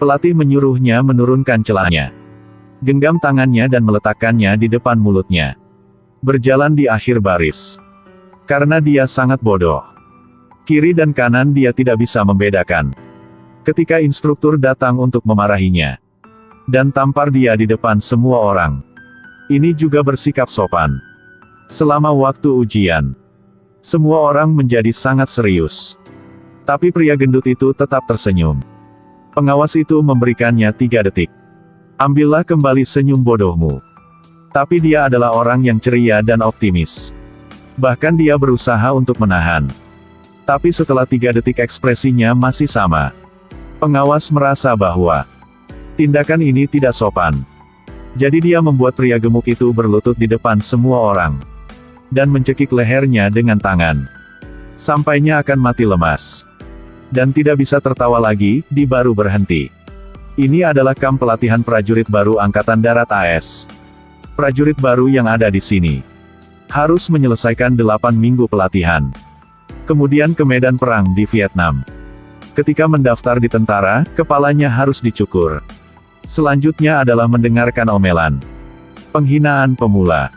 Pelatih menyuruhnya menurunkan celananya, genggam tangannya dan meletakkannya di depan mulutnya. Berjalan di akhir baris. Karena dia sangat bodoh. Kiri dan kanan dia tidak bisa membedakan. Ketika instruktur datang untuk memarahinya, dan tampar dia di depan semua orang, ini juga bersikap sopan. Selama waktu ujian, semua orang menjadi sangat serius. Tapi pria gendut itu tetap tersenyum. Pengawas itu memberikannya 3 detik. Ambillah kembali senyum bodohmu. Tapi dia adalah orang yang ceria dan optimis. Bahkan dia berusaha untuk menahan. Tapi setelah 3 detik ekspresinya masih sama. Pengawas merasa bahwa tindakan ini tidak sopan. Jadi dia membuat pria gemuk itu berlutut di depan semua orang. Dan mencekik lehernya dengan tangan. Sampainya akan mati lemas. Dan tidak bisa tertawa lagi, dia baru berhenti. Ini adalah kamp pelatihan prajurit baru Angkatan Darat AS. Prajurit baru yang ada di sini harus menyelesaikan 8 minggu pelatihan. Kemudian ke medan perang di Vietnam. Ketika mendaftar di tentara, kepalanya harus dicukur. Selanjutnya adalah mendengarkan omelan, penghinaan pemula.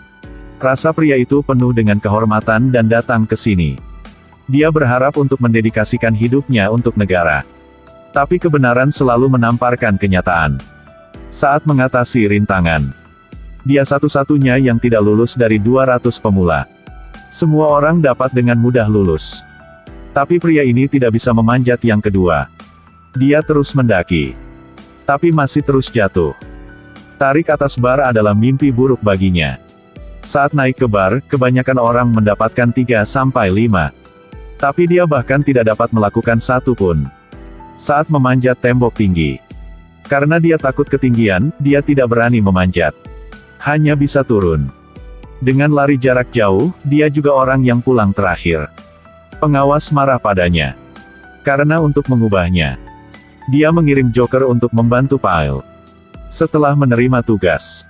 Rasa pria itu penuh dengan kehormatan dan datang ke sini. Dia berharap untuk mendedikasikan hidupnya untuk negara. Tapi kebenaran selalu menamparkan kenyataan. Saat mengatasi rintangan, dia satu-satunya yang tidak lulus dari 200 pemula. Semua orang dapat dengan mudah lulus. Tapi pria ini tidak bisa memanjat yang kedua. Dia terus mendaki. Tapi masih terus jatuh. Tarik atas bar adalah mimpi buruk baginya. Saat naik ke bar, kebanyakan orang mendapatkan 3-5. Tapi dia bahkan tidak dapat melakukan 1 pun. Saat memanjat tembok tinggi. Karena dia takut ketinggian, dia tidak berani memanjat. Hanya bisa turun. Dengan lari jarak jauh, dia juga orang yang pulang terakhir. Pengawas marah padanya. Karena untuk mengubahnya, dia mengirim Joker untuk membantu Pyle. Setelah menerima tugas,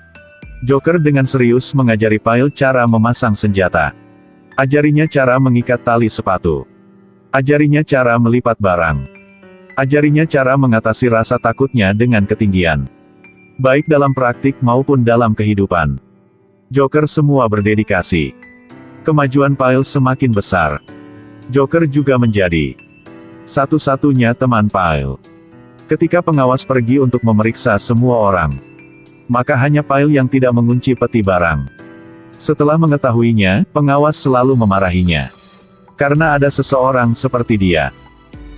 Joker dengan serius mengajari Pyle cara memasang senjata. Ajarinya cara mengikat tali sepatu. Ajarinya cara melipat barang. Ajarinya cara mengatasi rasa takutnya dengan ketinggian. Baik dalam praktik maupun dalam kehidupan. Joker semua berdedikasi. Kemajuan Pyle semakin besar. Joker juga menjadi satu-satunya teman Pyle. Ketika pengawas pergi untuk memeriksa semua orang, maka hanya Pyle yang tidak mengunci peti barang. Setelah mengetahuinya, pengawas selalu memarahinya. Karena ada seseorang seperti dia.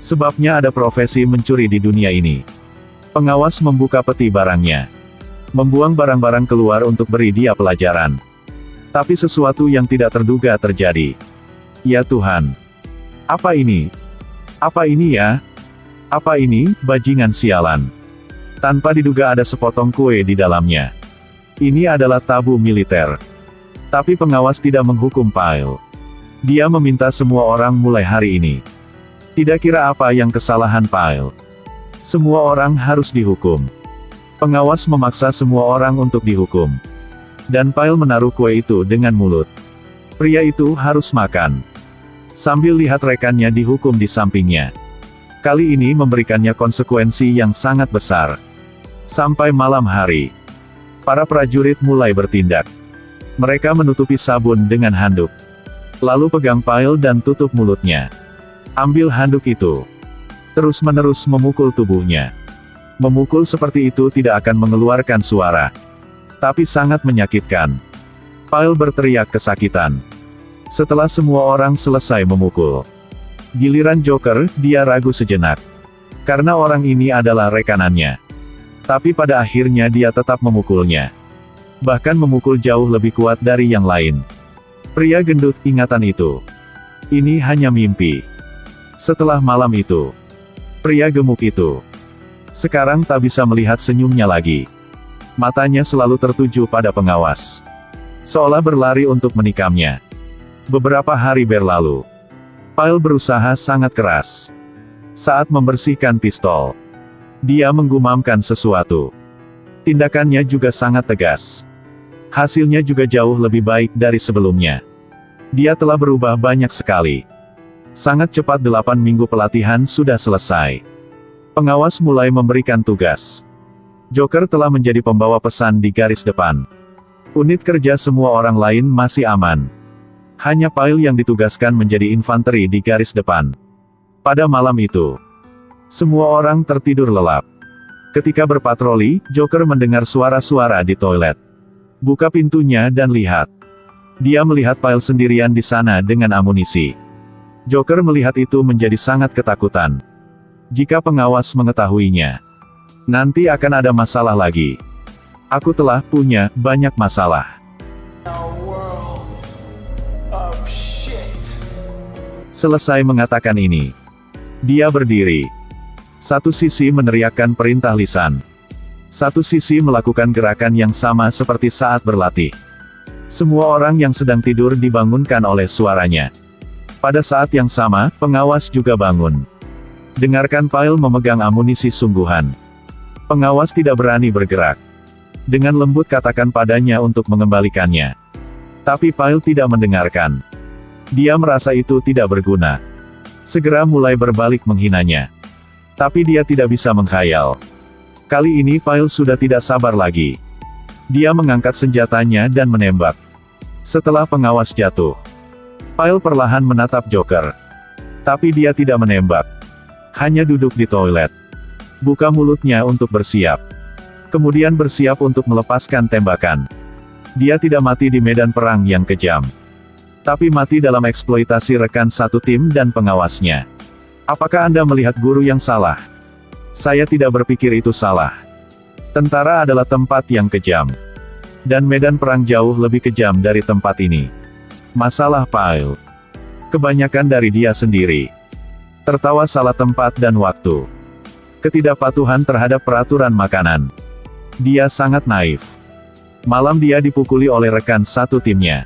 Sebabnya ada profesi mencuri di dunia ini. Pengawas membuka peti barangnya. Membuang barang-barang keluar untuk beri dia pelajaran. Tapi sesuatu yang tidak terduga terjadi. Ya Tuhan. Apa ini? Apa ini ya? Apa ini, bajingan sialan? Tanpa diduga ada sepotong kue di dalamnya. Ini adalah tabu militer. Tapi pengawas tidak menghukum Pyle. Dia meminta semua orang mulai hari ini. Tidak kira apa yang kesalahan Pyle. Semua orang harus dihukum. Pengawas memaksa semua orang untuk dihukum. Dan Pyle menaruh kue itu dengan mulut. Pria itu harus makan. Sambil lihat rekannya dihukum di sampingnya. Kali ini memberikannya konsekuensi yang sangat besar. Sampai malam hari, para prajurit mulai bertindak. Mereka menutupi sabun dengan handuk. Lalu pegang Pyle dan tutup mulutnya. Ambil handuk itu. Terus-menerus memukul tubuhnya. Memukul seperti itu tidak akan mengeluarkan suara. Tapi sangat menyakitkan. Pyle berteriak kesakitan. Setelah semua orang selesai memukul, giliran Joker, dia ragu sejenak. Karena orang ini adalah rekanannya. Tapi pada akhirnya dia tetap memukulnya. Bahkan memukul jauh lebih kuat dari yang lain. Pria gendut, ingatan itu. Ini hanya mimpi. Setelah malam itu, pria gemuk itu sekarang tak bisa melihat senyumnya lagi. Matanya selalu tertuju pada pengawas. Seolah berlari untuk menikamnya. Beberapa hari berlalu. Pyle berusaha sangat keras. Saat membersihkan pistol, dia menggumamkan sesuatu. Tindakannya juga sangat tegas. Hasilnya juga jauh lebih baik dari sebelumnya. Dia telah berubah banyak sekali. Sangat cepat 8 minggu pelatihan sudah selesai. Pengawas mulai memberikan tugas. Joker telah menjadi pembawa pesan di garis depan. Unit kerja semua orang lain masih aman. Hanya Pyle yang ditugaskan menjadi infanteri di garis depan. Pada malam itu, semua orang tertidur lelap. Ketika berpatroli, Joker mendengar suara-suara di toilet. Buka pintunya dan lihat. Dia melihat Pyle sendirian di sana dengan amunisi. Joker melihat itu menjadi sangat ketakutan. Jika pengawas mengetahuinya, nanti akan ada masalah lagi. Aku telah punya banyak masalah. Selesai mengatakan ini, dia berdiri. Satu sisi meneriakkan perintah lisan. Satu sisi melakukan gerakan yang sama seperti saat berlatih. Semua orang yang sedang tidur dibangunkan oleh suaranya. Pada saat yang sama, pengawas juga bangun. Dengarkan Pyle memegang amunisi sungguhan. Pengawas tidak berani bergerak. Dengan lembut katakan padanya untuk mengembalikannya. Tapi Pyle tidak mendengarkan. Dia merasa itu tidak berguna. Segera mulai berbalik menghinanya. Tapi dia tidak bisa menghayal. Kali ini Pyle sudah tidak sabar lagi. Dia mengangkat senjatanya dan menembak. Setelah pengawas jatuh, Pyle perlahan menatap Joker. Tapi dia tidak menembak. Hanya duduk di toilet. Buka mulutnya untuk bersiap. Kemudian bersiap untuk melepaskan tembakan. Dia tidak mati di medan perang yang kejam. Tapi mati dalam eksploitasi rekan satu tim dan pengawasnya. Apakah Anda melihat guru yang salah? Saya tidak berpikir itu salah. Tentara adalah tempat yang kejam. Dan medan perang jauh lebih kejam dari tempat ini. Masalah Pyle. Kebanyakan dari dia sendiri. Tertawa salah tempat dan waktu. Ketidakpatuhan terhadap peraturan makanan. Dia sangat naif. Malam dia dipukuli oleh rekan satu timnya.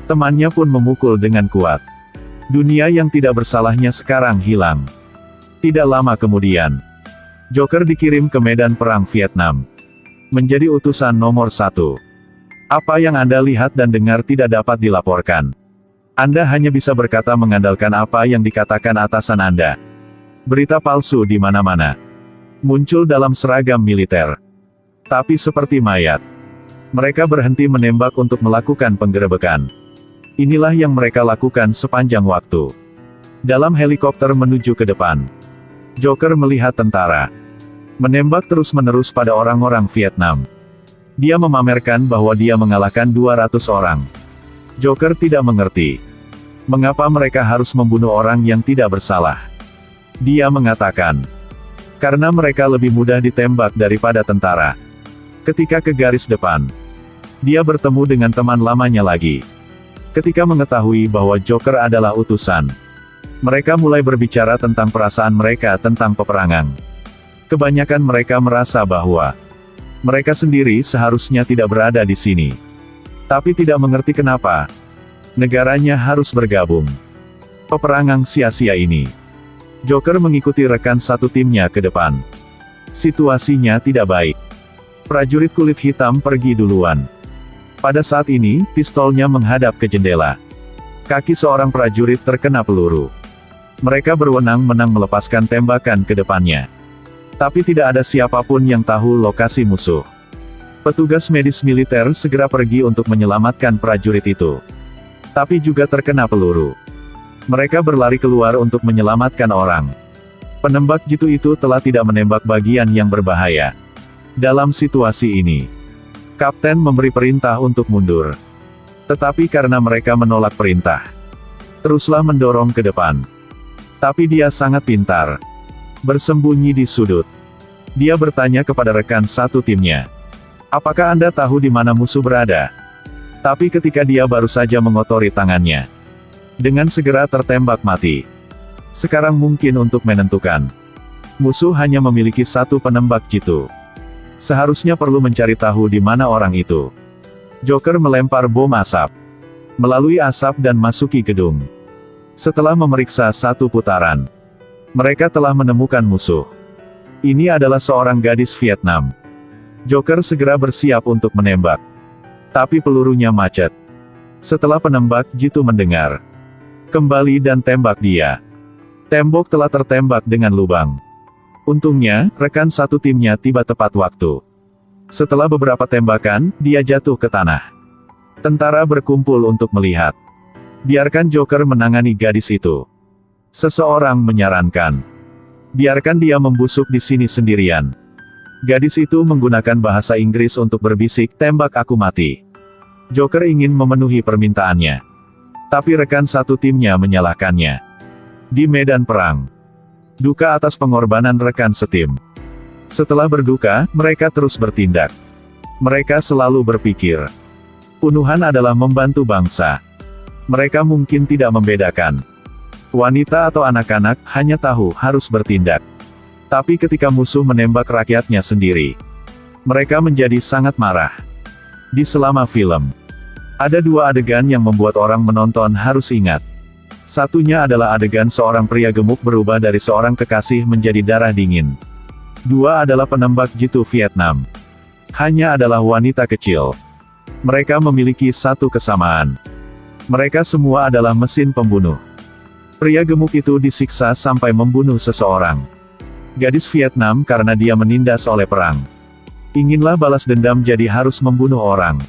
Temannya pun memukul dengan kuat. Dunia yang tidak bersalahnya sekarang hilang. Tidak lama kemudian, Joker dikirim ke medan perang Vietnam. Menjadi utusan nomor 1. Apa yang Anda lihat dan dengar tidak dapat dilaporkan. Anda hanya bisa berkata mengandalkan apa yang dikatakan atasan Anda. Berita palsu di mana-mana. Muncul dalam seragam militer. Tapi seperti mayat. Mereka berhenti menembak untuk melakukan penggerebekan. Inilah yang mereka lakukan sepanjang waktu. Dalam helikopter menuju ke depan, Joker melihat tentara menembak terus-menerus pada orang-orang Vietnam. Dia memamerkan bahwa dia mengalahkan 200 orang. Joker tidak mengerti mengapa mereka harus membunuh orang yang tidak bersalah. Dia mengatakan, karena mereka lebih mudah ditembak daripada tentara. Ketika ke garis depan, dia bertemu dengan teman lamanya lagi. Ketika mengetahui bahwa Joker adalah utusan, mereka mulai berbicara tentang perasaan mereka tentang peperangan. Kebanyakan mereka merasa bahwa mereka sendiri seharusnya tidak berada di sini. Tapi tidak mengerti kenapa negaranya harus bergabung. Peperangan sia-sia ini. Joker mengikuti rekan satu timnya ke depan. Situasinya tidak baik. Prajurit kulit hitam pergi duluan. Pada saat ini, pistolnya menghadap ke jendela. Kaki seorang prajurit terkena peluru. Mereka berwenang-wenang melepaskan tembakan ke depannya. Tapi tidak ada siapapun yang tahu lokasi musuh. Petugas medis militer segera pergi untuk menyelamatkan prajurit itu. Tapi juga terkena peluru. Mereka berlari keluar untuk menyelamatkan orang. Penembak jitu itu telah tidak menembak bagian yang berbahaya. Dalam situasi ini, Kapten memberi perintah untuk mundur. Tetapi karena mereka menolak perintah, teruslah mendorong ke depan. Tapi dia sangat pintar. Bersembunyi di sudut. Dia bertanya kepada rekan satu timnya. Apakah Anda tahu di mana musuh berada? Tapi ketika dia baru saja mengotori tangannya, dengan segera tertembak mati. Sekarang mungkin untuk menentukan. Musuh hanya memiliki satu penembak jitu. Seharusnya perlu mencari tahu di mana orang itu. Joker melempar bom asap melalui asap dan masuki gedung. Setelah memeriksa satu putaran, mereka telah menemukan musuh. Ini adalah seorang gadis Vietnam. Joker segera bersiap untuk menembak. Tapi pelurunya macet. Setelah penembak jitu mendengar, kembali dan tembak dia. Tembok telah tertembak dengan lubang. Untungnya, rekan satu timnya tiba tepat waktu. Setelah beberapa tembakan, dia jatuh ke tanah. Tentara berkumpul untuk melihat. Biarkan Joker menangani gadis itu. Seseorang menyarankan. Biarkan dia membusuk di sini sendirian. Gadis itu menggunakan bahasa Inggris untuk berbisik, "Tembak aku mati." Joker ingin memenuhi permintaannya. Tapi rekan satu timnya menyalahkannya. Di medan perang. Duka atas pengorbanan rekan setim. Setelah berduka, mereka terus bertindak. Mereka selalu berpikir. Punuhan adalah membantu bangsa. Mereka mungkin tidak membedakan. Wanita atau anak-anak, hanya tahu harus bertindak. Tapi ketika musuh menembak rakyatnya sendiri, mereka menjadi sangat marah. Di selama film, ada dua adegan yang membuat orang menonton harus ingat. Satunya adalah adegan seorang pria gemuk berubah dari seorang kekasih menjadi darah dingin. Dua adalah penembak jitu Vietnam. Hanya adalah wanita kecil. Mereka memiliki satu kesamaan. Mereka semua adalah mesin pembunuh. Pria gemuk itu disiksa sampai membunuh seseorang. Gadis Vietnam karena dia menindas oleh perang. Inginlah balas dendam jadi harus membunuh orang.